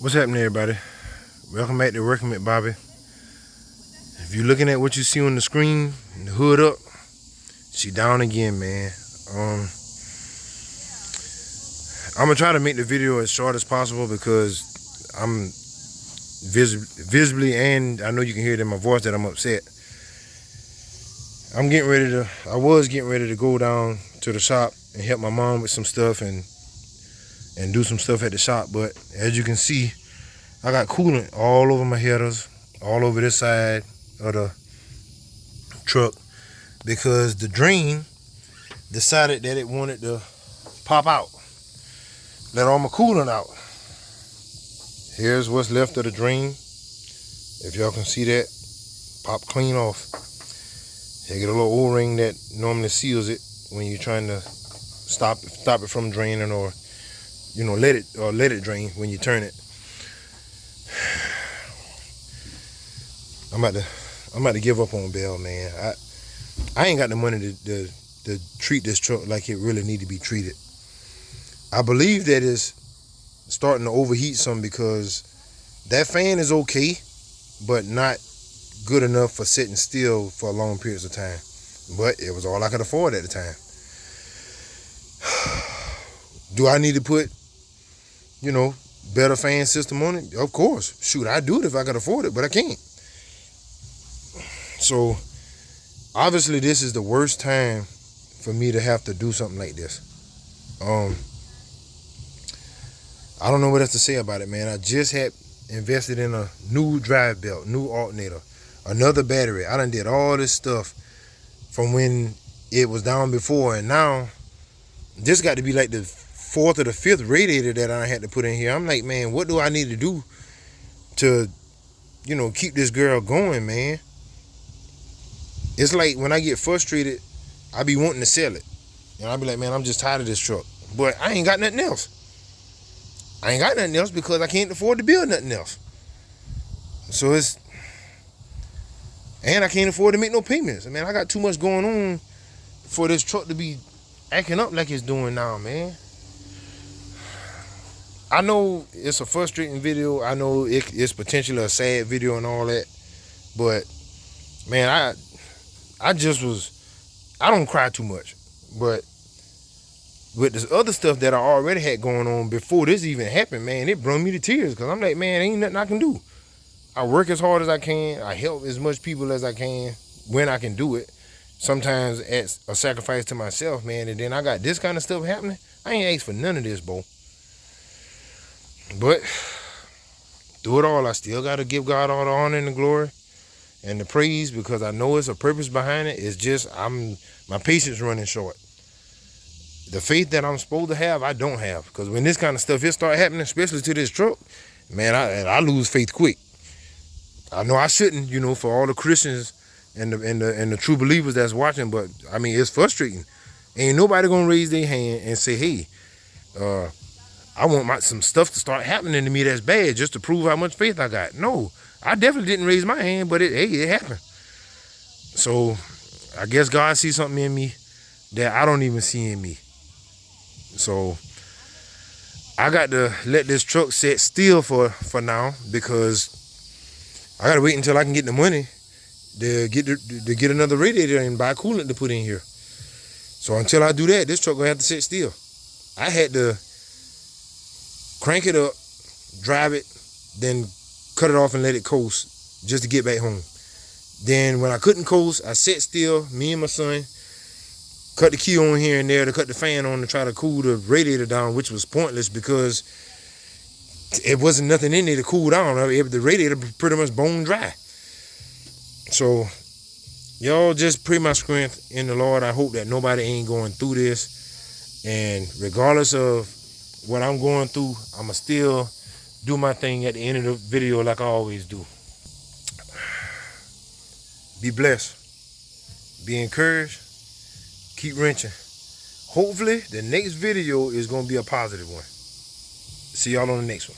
What's happening, everybody? Welcome back to Working with Bobby. If you're looking at what you see on the screen, the hood up, she down again, man. I'm gonna try to make the video as short as possible because I'm visibly, and I know you can hear it in my voice that I'm upset. I was getting ready to go down to the shop and help my mom with some stuff and do some stuff at the shop, but as you can see, I got coolant all over my headers, all over this side of the truck, because the drain decided that it wanted to pop out, let all my coolant out. Here's what's left of the drain. If y'all can see that, pop clean off. You get a little O-ring that normally seals it when you're trying to stop it from draining, or let it drain when you turn it. I'm about to give up on Belle, man. I ain't got the money to treat this truck like it really need to be treated. I believe that it's starting to overheat some because that fan is okay, but not good enough for sitting still for long periods of time. But it was all I could afford at the time. Do I need to put better fan system on it? Of course. Shoot, I'd do it if I could afford it, but I can't. So obviously this is the worst time for me to have to do something like this. I don't know what else to say about it, man. I just had invested in a new drive belt, new alternator, another battery. I done did all this stuff from when it was down before, and now this got to be like the fourth or the fifth radiator that I had to put in here. I'm like, man, what do I need to do to keep this girl going, man? It's like when I get frustrated, I be wanting to sell it, and I be like, man, I'm just tired of this truck, but I ain't got nothing else. I ain't got nothing else because I can't afford to build nothing else. So and I can't afford to make no payments. I mean, I got too much going on for this truck to be acting up like it's doing now, man. I know it's a frustrating video. I know it's potentially a sad video and all that, but man, I don't cry too much, but with this other stuff that I already had going on before this even happened, man, it brought me to tears, because I'm like, man, ain't nothing I can do. I work as hard as I can. I help as much people as I can when I can do it. Sometimes at a sacrifice to myself, man, and then I got this kind of stuff happening. I ain't asked for none of this, bo. But through it all, I still got to give God all the honor and the glory and the praise, because I know it's a purpose behind it. It's just my patience running short. The faith that I'm supposed to have, I don't have, because when this kind of stuff start happening, especially to this truck, man, I lose faith quick. I know I shouldn't, for all the Christians and the true believers that's watching, but I mean, it's frustrating. Ain't nobody gonna raise their hand and say, hey, I want some stuff to start happening to me that's bad just to prove how much faith I got. No, I definitely didn't raise my hand, but it happened. So I guess God sees something in me that I don't even see in me. So I got to let this truck sit still for now, because I got to wait until I can get the money to get another radiator and buy coolant to put in here. So until I do that, this truck gonna have to sit still. I had to crank it up, drive it, then cut it off and let it coast just to get back home. Then when I couldn't coast, I sat still, me and my son, cut the key on here and there to cut the fan on to try to cool the radiator down, which was pointless because it wasn't nothing in there to cool down. The radiator pretty much bone dry. So y'all just pray my strength in the Lord. I hope that nobody ain't going through this, and regardless of what I'm going through, I'ma still do my thing at the end of the video like I always do. Be blessed, be encouraged, keep wrenching. Hopefully the next video is gonna be a positive one. See y'all on the next one.